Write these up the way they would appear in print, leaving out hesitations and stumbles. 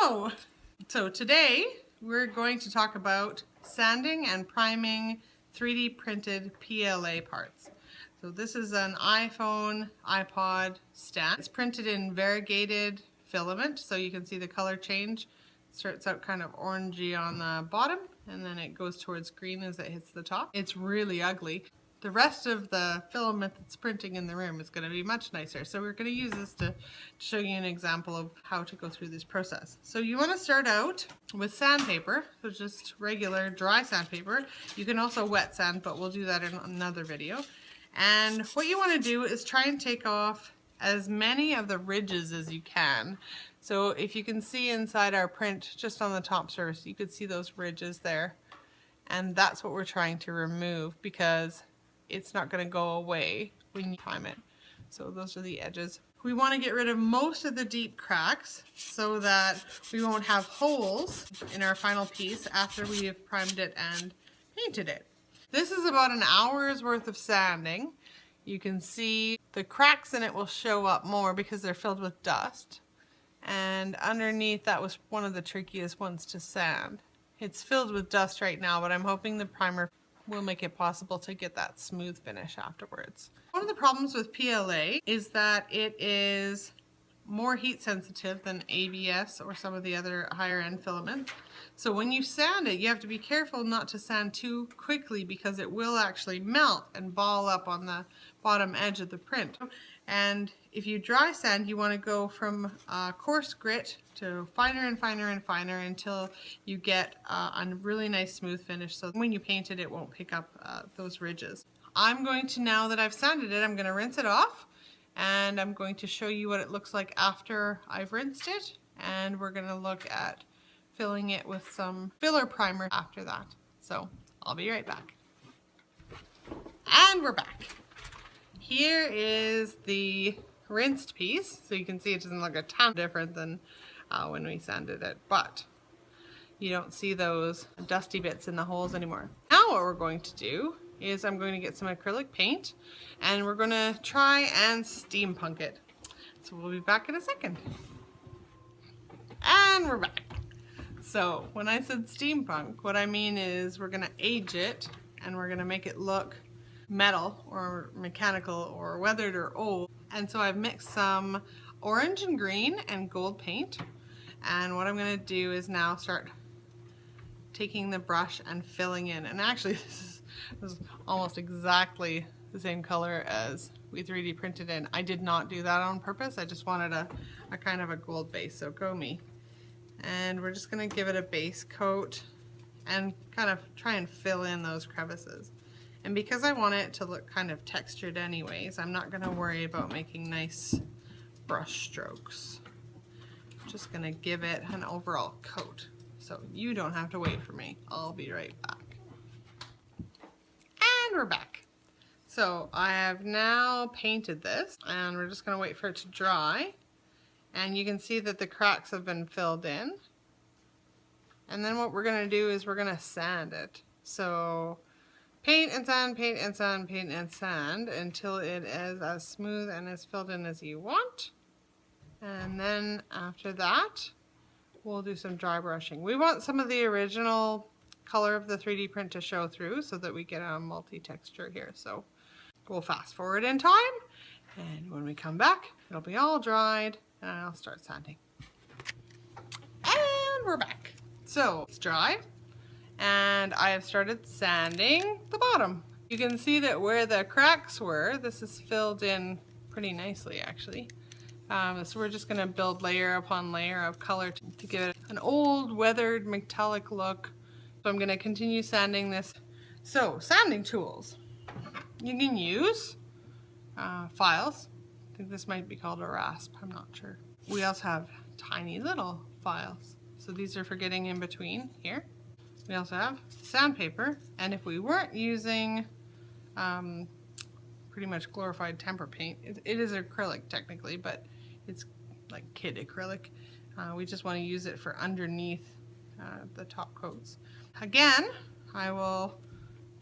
Hello! So today we're going to talk about sanding and priming 3D printed PLA parts. So this is an iPhone, iPod stand. It's printed in variegated filament, so you can see the color change. It starts out kind of orangey on the bottom and then it goes towards green as it hits the top. It's really ugly. The rest of the filament that's printing in the room is going to be much nicer. So we're going to use this to show you an example of how to go through this process. So you want to start out with sandpaper, so just regular dry sandpaper. You can also wet sand, but we'll do that in another video. And what you want to do is try and take off as many of the ridges as you can. So if you can see inside our print, just on the top surface, you could see those ridges there. And that's what we're trying to remove because it's not going to go away when you prime it. So those are the edges. We want to get rid of most of the deep cracks so that we won't have holes in our final piece after we have primed it and painted it. This is about an hour's worth of sanding. You can see the cracks in it will show up more because they're filled with dust. And underneath, that was one of the trickiest ones to sand. It's filled with dust right now, but I'm hoping the primer will make it possible to get that smooth finish afterwards. One of the problems with PLA is that it is more heat sensitive than ABS or some of the other higher end filaments. So when you sand it, you have to be careful not to sand too quickly because it will actually melt and ball up on the bottom edge of the print. And if you dry sand, you want to go from coarse grit to finer and finer and finer until you get a really nice smooth finish. So when you paint it, it won't pick up those ridges. I'm going to, now that I've sanded it, I'm going to rinse it off and I'm going to show you what it looks like after I've rinsed it. And we're going to look at filling it with some filler primer after that. So I'll be right back. And we're back. Here is the rinsed piece. So you can see it doesn't look a ton different than when we sanded it, but you don't see those dusty bits in the holes anymore. Now what we're going to do is I'm going to get some acrylic paint and we're going to try and steampunk it. So we'll be back in a second. And we're back. So when I said steampunk, what I mean is we're going to age it and we're going to make it look metal or mechanical or weathered or old. And so I've mixed some orange and green and gold paint. And what I'm going to do is now start taking the brush and filling in. And actually this is almost exactly the same color as we 3D printed in. I did not do that on purpose. I just wanted a kind of a gold base, so go me. And we're just going to give it a base coat and kind of try and fill in those crevices. And because I want it to look kind of textured anyways, I'm not going to worry about making nice brush strokes. I'm just going to give it an overall coat. So you don't have to wait for me. I'll be right back. And we're back. So I have now painted this and we're just going to wait for it to dry. And you can see that the cracks have been filled in. And then what we're going to do is we're going to sand it. So paint and sand, paint and sand, paint and sand until it is as smooth and as filled in as you want. And then after that, we'll do some dry brushing. We want some of the original color of the 3D print to show through so that we get a multi-texture here. So we'll fast forward in time and when we come back, it'll be all dried and I'll start sanding. And we're back. So it's dry. And I have started sanding the bottom. You can see that where the cracks were, this is filled in pretty nicely actually. So we're just going to build layer upon layer of color to give it an old weathered metallic look. So I'm going to continue sanding this. So sanding tools. You can use files. I think this might be called a rasp, I'm not sure. We also have tiny little files. So these are for getting in between here. We also have sandpaper, and if we weren't using pretty much glorified tempera paint, it is acrylic technically, but it's like kid acrylic. We just want to use it for underneath the top coats. Again, I will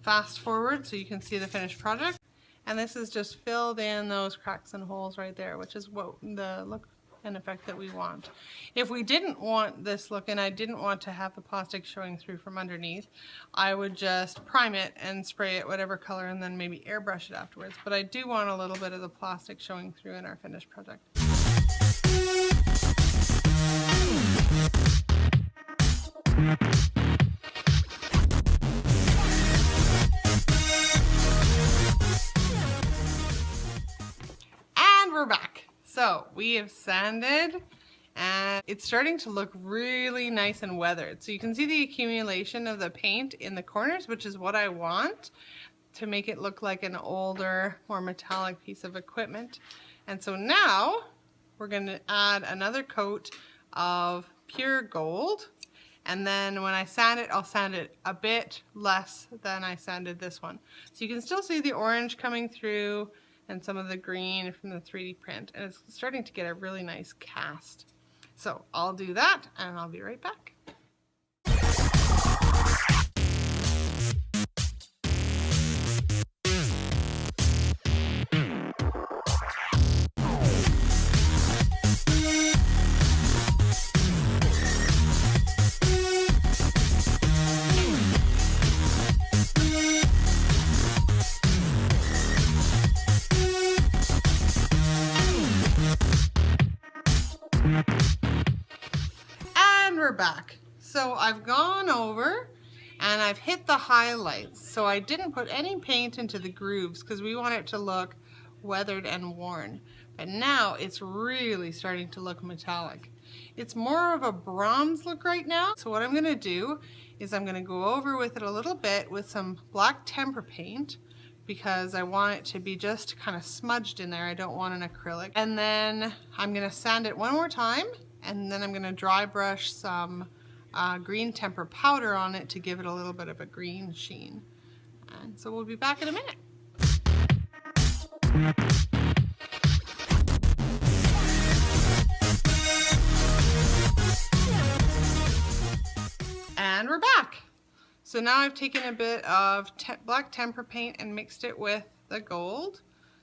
fast forward so you can see the finished project. And this is just filled in those cracks and holes right there, which is what the look an effect that we want. If we didn't want this look and I didn't want to have the plastic showing through from underneath, I would just prime it and spray it whatever color and then maybe airbrush it afterwards. But I do want a little bit of the plastic showing through in our finished project. And we're back. So we have sanded and it's starting to look really nice and weathered. So you can see the accumulation of the paint in the corners, which is what I want to make it look like an older, more metallic piece of equipment. And so now we're going to add another coat of pure gold. And then when I sand it, I'll sand it a bit less than I sanded this one. So you can still see the orange coming through and some of the green from the 3D print. And it's starting to get a really nice cast. So I'll do that and I'll be right back. We're back. So I've gone over and I've hit the highlights. So I didn't put any paint into the grooves because we want it to look weathered and worn. But now it's really starting to look metallic. It's more of a bronze look right now. So what I'm going to do is I'm going to go over with it a little bit with some black tempera paint because I want it to be just kind of smudged in there. I don't want an acrylic. And then I'm going to sand it one more time. And then I'm going to dry brush some green tempera powder on it to give it a little bit of a green sheen. And so we'll be back in a minute. And we're back. So now I've taken a bit of black tempera paint and mixed it with the gold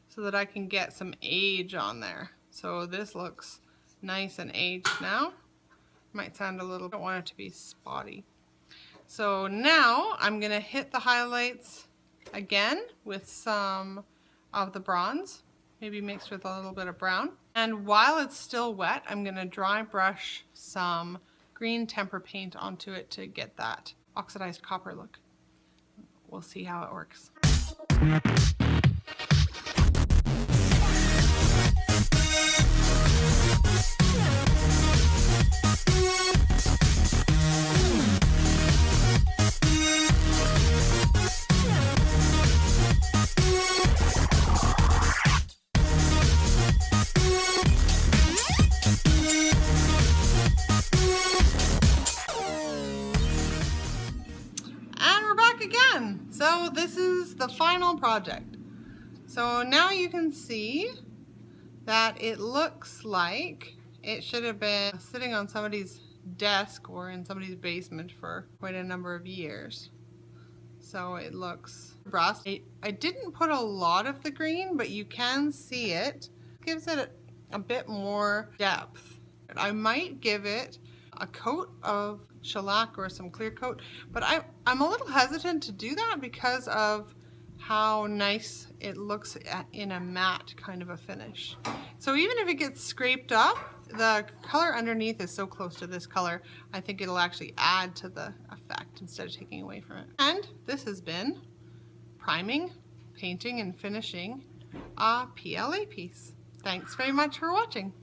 so that I can get some age on there. So this looks nice and aged now. Might sound a little, don't want it to be spotty. So now I'm gonna hit the highlights again with some of the bronze, maybe mixed with a little bit of brown. And while it's still wet, I'm gonna dry brush some green tempera paint onto it to get that oxidized copper look. We'll see how it works. Again. So this is the final project. So now you can see that it looks like it should have been sitting on somebody's desk or in somebody's basement for quite a number of years. So it looks rust. I didn't put a lot of the green, but you can see it. It gives it a bit more depth. I might give it a coat of shellac or some clear coat, but I'm a little hesitant to do that because of how nice it looks in a matte kind of a finish. So even if it gets scraped up, the color underneath is so close to this color, I think it'll actually add to the effect instead of taking away from it. And this has been priming, painting, and finishing a PLA piece. Thanks very much for watching.